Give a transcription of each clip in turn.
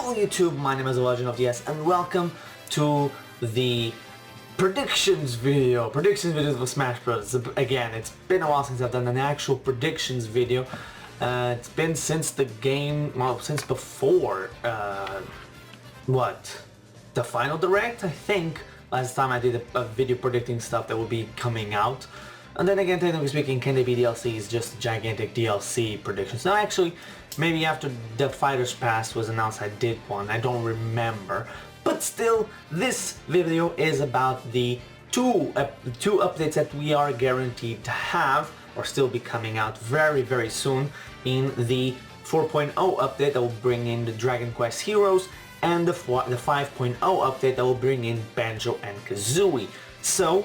Hello YouTube, my name is The Legend of DS and welcome to the predictions video for Smash Bros. Again, it's been a while since I've done an actual predictions video. It's been since the game, well, since before, the final direct, I think. Last time I did a video predicting stuff that would be coming out. And then again, technically speaking, can they be DLCs, just gigantic DLC predictions? Now actually, maybe after the Fighters Pass was announced I did one, I don't remember. But still, this video is about the two updates that we are guaranteed to have, or still be coming out very, very soon, in the 4.0 update that will bring in the Dragon Quest Heroes, and the 5.0 update that will bring in Banjo and Kazooie. So,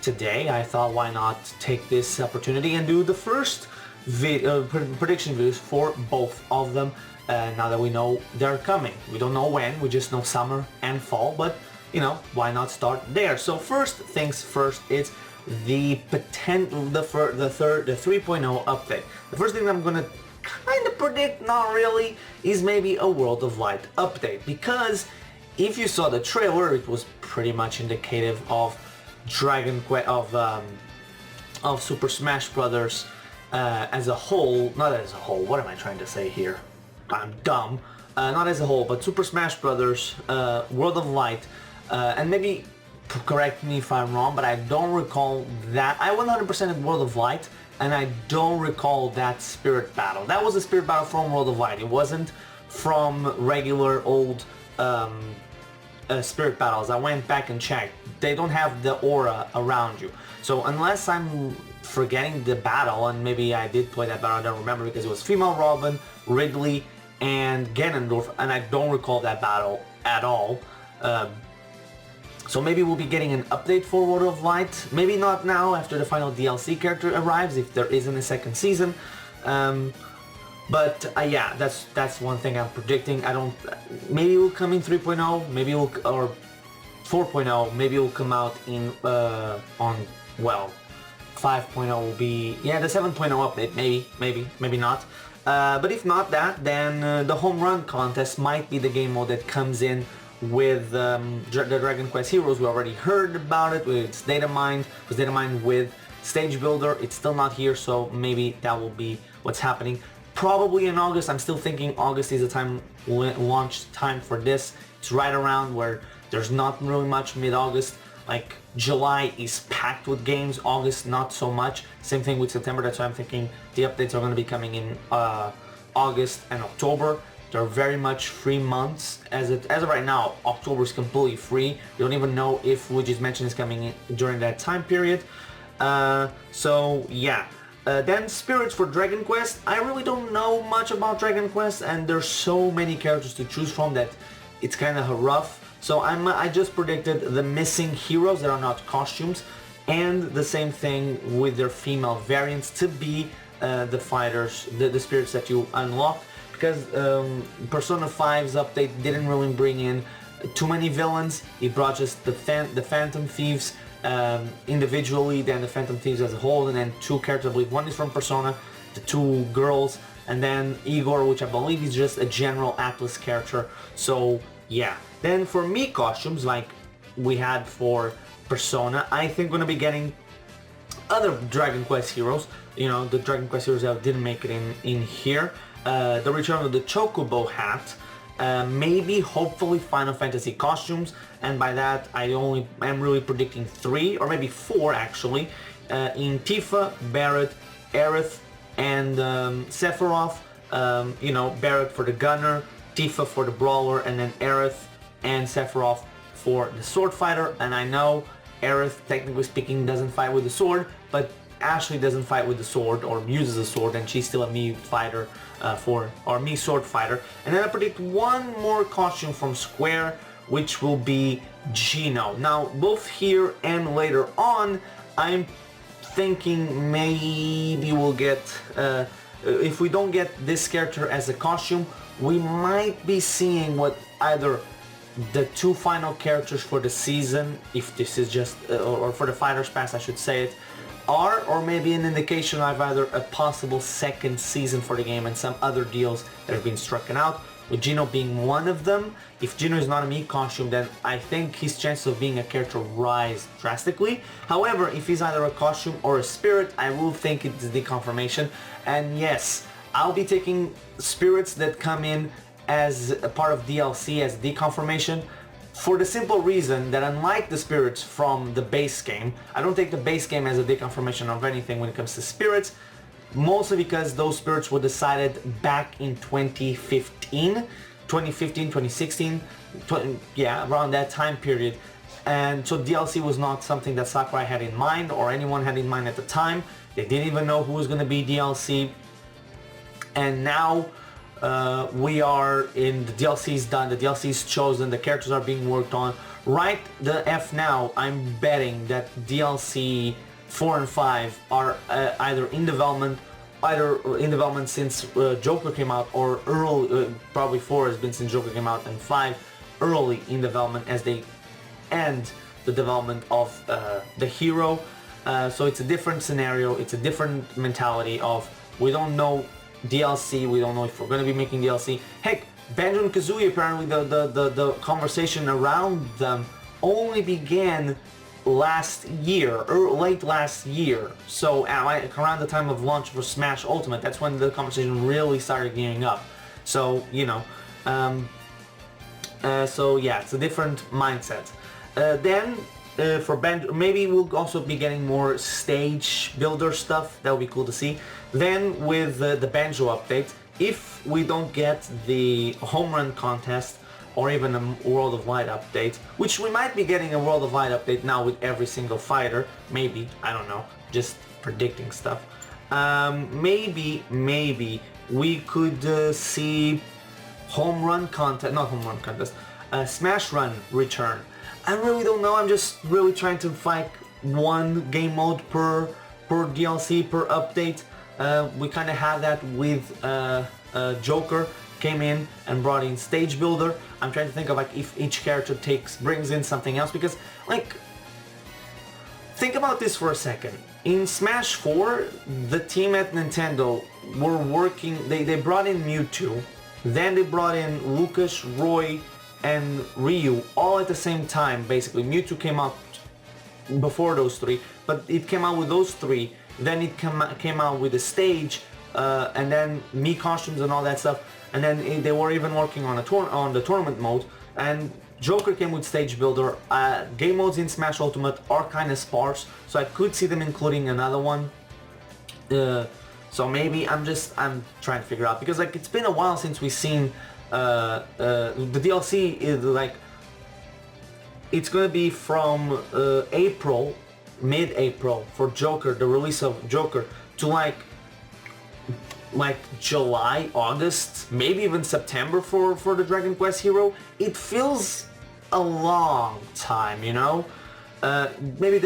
today I thought why not take this opportunity and do the first prediction videos for both of them, now that we know they're coming. We don't know when, we just know summer and fall, but you know, why not start there? So first things first, it's the 3.0 update. The first thing I'm gonna kind of predict, not really, is maybe a World of Light update, because if you saw the trailer, it was pretty much indicative of Dragon Quest, of Super Smash Brothers as a whole. Not as a whole, what am I trying to say here? I'm dumb. Not as a whole, but Super Smash Brothers World of Light, and maybe correct me if I'm wrong, but I don't recall that. I 100%ed World of Light, and I don't recall that Spirit Battle. That was a Spirit Battle from World of Light. It wasn't from regular old Spirit Battles. I went back and checked. They don't have the aura around you. So unless I'm forgetting the battle, and maybe I did play that battle, I don't remember, because it was female Robin, Ridley, and Ganondorf, and I don't recall that battle at all. So maybe we'll be getting an update for World of Light. Maybe not now, after the final DLC character arrives, if there isn't a second season. But yeah, that's one thing I'm predicting. Maybe it will come in 3.0, maybe it will, or 4.0, maybe it will come out in on, well, 5.0 will be, yeah, the 7.0 update, maybe not. But if not that, then the home run contest might be the game mode that comes in with the Dragon Quest Heroes. We already heard about it with its data mined, with Stage Builder. It's still not here, so maybe that will be what's happening. Probably in August. I'm still thinking August is the launch time for this. It's right around where there's not really much mid-August. Like July is packed with games, August not so much. Same thing with September. That's why I'm thinking the updates are going to be coming in August and October. They're very much free months. As of right now, October is completely free. You don't even know if Luigi's Mansion is coming in during that time period. So yeah. Then Spirits for Dragon Quest. I really don't know much about Dragon Quest, and there's so many characters to choose from that it's kind of rough. So I just predicted the missing heroes that are not costumes, and the same thing with their female variants to be the fighters, the spirits that you unlock, because Persona 5's update didn't really bring in too many villains. It brought just the Phantom Thieves individually, then the Phantom Thieves as a whole, and then two characters. I believe one is from Persona, the two girls, and then Igor, which I believe is just a general Atlas character. So yeah. Then for Mii costumes, like we had for Persona, I think we're gonna be getting other Dragon Quest heroes. You know, the Dragon Quest heroes that didn't make it in here. The return of the Chocobo hat. Maybe, hopefully, Final Fantasy costumes, and by that I'm really predicting 3 or maybe 4 actually, in Tifa, Barret, Aerith, and Sephiroth. You know, Barret for the gunner, Tifa for the brawler, and then Aerith and Sephiroth for the sword fighter. And I know Aerith, technically speaking, doesn't fight with the sword, but Ashley doesn't fight with the sword or uses a sword, and she's still a Mii fighter or Mii sword fighter. And then I predict one more costume from Square, which will be Gino. Now, both here and later on, I'm thinking maybe we'll get, if we don't get this character as a costume, we might be seeing what either the two final characters for the season, if this is just, or for the Fighters Pass I should say it, are, or maybe an indication of either a possible second season for the game and some other deals that have been struck out, with Gino being one of them. If Gino is not a Mii costume, then I think his chances of being a character rise drastically. However, if he's either a costume or a spirit, I will think it's the confirmation. And yes, I'll be taking spirits that come in as a part of DLC as the confirmation, for the simple reason that unlike the spirits from the base game, I don't take the base game as a deconfirmation of anything when it comes to spirits, mostly because those spirits were decided back in 2015, 2016, yeah, around that time period. And so DLC was not something that Sakurai had in mind or anyone had in mind at the time. They didn't even know who was going to be DLC. And now we are in, the DLC is done, the DLC is chosen, the characters are being worked on. Right the F now, I'm betting that DLC 4 and 5 are either in development since Joker came out, or early, probably 4 has been since Joker came out, and 5 early in development as they end the development of the hero. So it's a different scenario, it's a different mentality of, we don't know DLC, we don't know if we're going to be making DLC. Heck, Banjo and Kazooie, apparently the conversation around them only began last year, or late last year. So around the time of launch for Smash Ultimate, that's when the conversation really started gearing up. So, you know, so yeah, it's a different mindset. Then for Banjo, maybe we'll also be getting more stage builder stuff. That would be cool to see. Then with the Banjo update, if we don't get the home run contest or even a World of Light update, which we might be getting a World of Light update now with every single fighter, maybe, I don't know, just predicting stuff. Maybe we could see home run contest, not home run contest, Smash Run return. I really don't know, I'm just really trying to find one game mode per DLC, per update. We kind of had that with Joker came in and brought in Stage Builder. I'm trying to think of like if each character brings in something else, because like, think about this for a second. In Smash 4, the team at Nintendo were working, they brought in Mewtwo, then they brought in Lucas, Roy, and Ryu all at the same time. Basically, Mewtwo came out before those three, but it came out with those three, then it came out with the stage, and then Mii costumes and all that stuff, and then they were even working on the tournament mode, and Joker came with Stage Builder. Game modes in Smash Ultimate are kind of sparse, so I could see them including another one. So maybe I'm trying to figure out, because like it's been a while since we've seen the DLC is like, it's gonna be from April, mid-April for Joker, the release of Joker, to like July, August, maybe even September for the Dragon Quest Hero. It feels a long time, you know. Maybe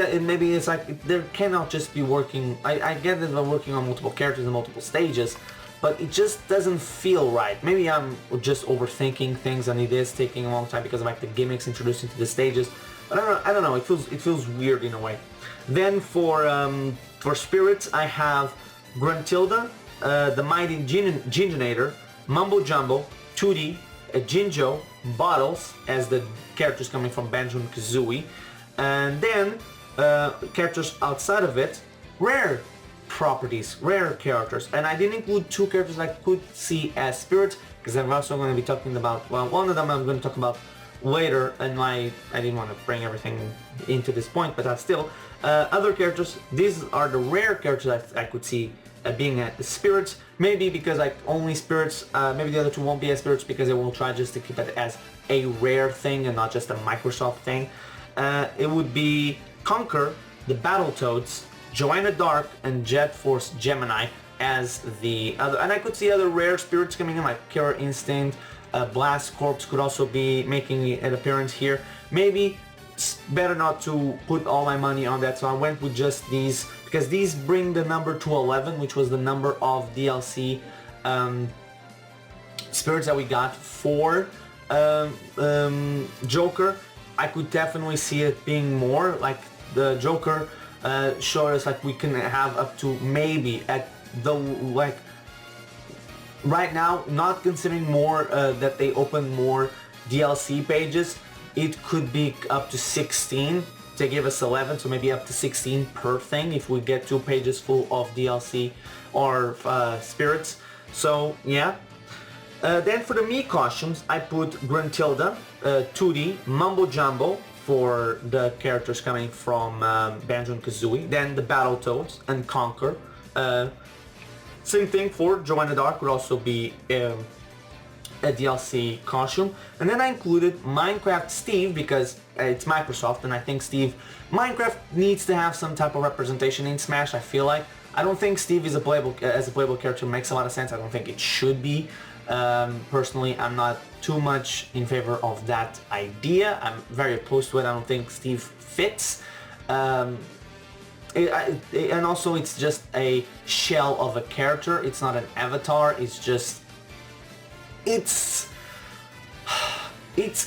it's like they cannot just be working. I get that they're working on multiple characters and multiple stages, but it just doesn't feel right. Maybe I'm just overthinking things and it is taking a long time because of like the gimmicks introduced into the stages. But I don't know. It feels weird in a way. Then for spirits, I have Gruntilda, the Mighty Gingenator, Mumbo Jumbo, Tootie, Jinjo, Bottles as the characters coming from Banjo and Kazooie, and then characters outside of it, rare properties, rare characters. And I didn't include two characters I could see as spirits, because I'm also going to be talking about, well, one of them I'm going to talk about later, and I didn't want to bring everything into this point, but still, other characters, these are the rare characters I could see being at the spirits. Maybe because like only spirits, maybe the other two won't be as spirits because they will try just to keep it as a rare thing and not just a Microsoft thing. It would be Conquer, the Battletoads, Joanna Dark, and Jet Force Gemini as the other, and I could see other rare spirits coming in, like Killer Instinct, Blast Corpse could also be making an appearance here. Maybe it's better not to put all my money on that, so I went with just these, because these bring the number to 11, which was the number of DLC spirits that we got for Joker. I could definitely see it being more, like the Joker showed us like we can have up to maybe at the, like, right now, not considering more that they open more DLC pages, it could be up to 16. They give us 11, so maybe up to 16 per thing if we get 2 pages full of DLC or spirits. So yeah. Then for the Mii costumes, I put Gruntilda, 2D, Mumbo Jumbo for the characters coming from Banjo-Kazooie, then the Battletoads and Conquer. Same thing for Joanna Dark, would also be a DLC costume. And then I included Minecraft Steve because it's Microsoft, and I think Minecraft needs to have some type of representation in Smash. I feel like I don't think Steve is as a playable character makes a lot of sense. I don't think it should be. Personally, I'm not too much in favor of that idea. I'm very opposed to it. I don't think Steve fits. And also it's just a shell of a character. It's not an avatar. It's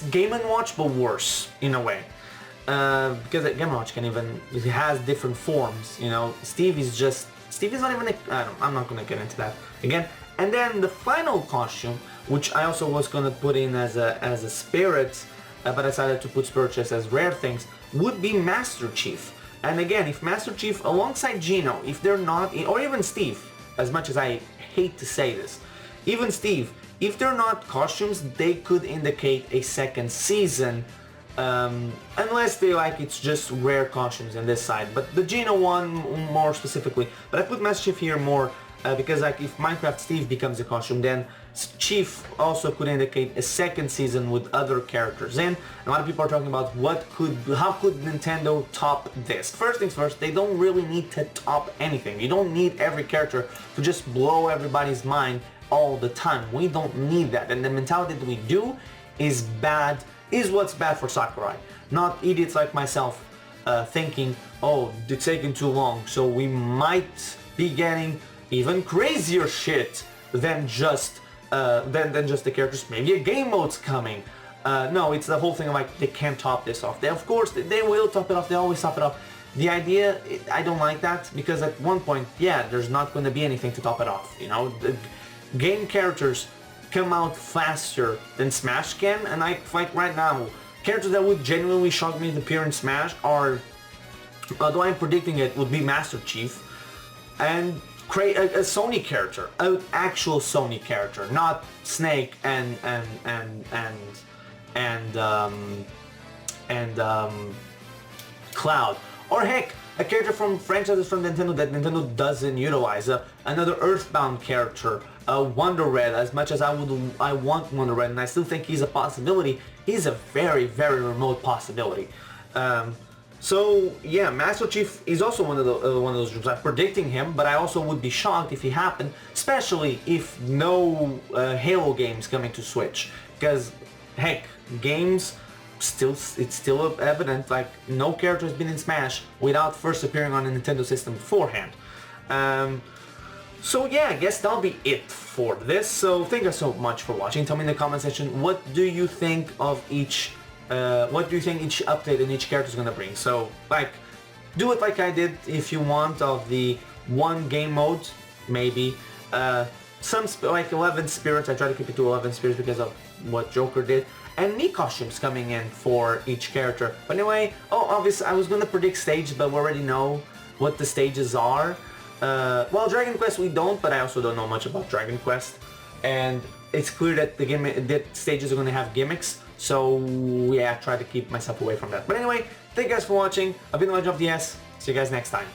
Game & Watch but worse in a way. Because Game & Watch it has different forms, you know. Steve is not even I'm not gonna get into that again. And then the final costume, which I also was gonna put in as a spirit, but I decided to put spirit just as rare things, would be Master Chief. And again, if Master Chief alongside Gino, if they're not, or even Steve, as much as I hate to say this, even Steve, if they're not costumes, they could indicate a second season, unless it's just rare costumes on this side. But the Gino one more specifically. But I put Master Chief here more because if Minecraft Steve becomes a costume, then Chief also could indicate a second season with other characters. And a lot of people are talking about how could Nintendo top this? First things first, they don't really need to top anything. You don't need every character to just blow everybody's mind all the time. We don't need that. And the mentality that we do is what's bad for Sakurai. Not idiots like myself thinking, oh, it's taking too long, so we might be getting even crazier shit than just the characters. Maybe a game mode's coming. No, it's the whole thing of they can't top this off. Of course, they will top it off. They always top it off. The idea, I don't like that, because at one point, yeah, there's not going to be anything to top it off. You know, the game characters come out faster than Smash can, and like right now, characters that would genuinely shock me to appear in Smash are, although I'm predicting it, would be Master Chief, and create a Sony character, an actual Sony character, not Snake and Cloud, or heck, a character from franchises from Nintendo that Nintendo doesn't utilize, another Earthbound character, Wonder Red. As much as I want Wonder Red, and I still think he's a possibility, he's a very, very remote possibility. So yeah, Master Chief is also one of those dreams. I'm predicting him, but I also would be shocked if he happened, especially if no Halo games coming to Switch. Because heck, games it's still evident no character has been in Smash without first appearing on a Nintendo system beforehand. So yeah, I guess that'll be it for this. So thank you so much for watching. Tell me in the comment section, what do you think of each update and each character is gonna bring? So do it like I did if you want, of the one game mode, maybe. Some 11 spirits. I try to keep it to 11 spirits because of what Joker did. And Mii costumes coming in for each character. But anyway, obviously I was gonna predict stage, but we already know what the stages are. Well, Dragon Quest we don't, but I also don't know much about Dragon Quest. And it's clear that that stages are gonna have gimmicks. So yeah, I try to keep myself away from that. But anyway, thank you guys for watching. I've been Legend of DS. See you guys next time.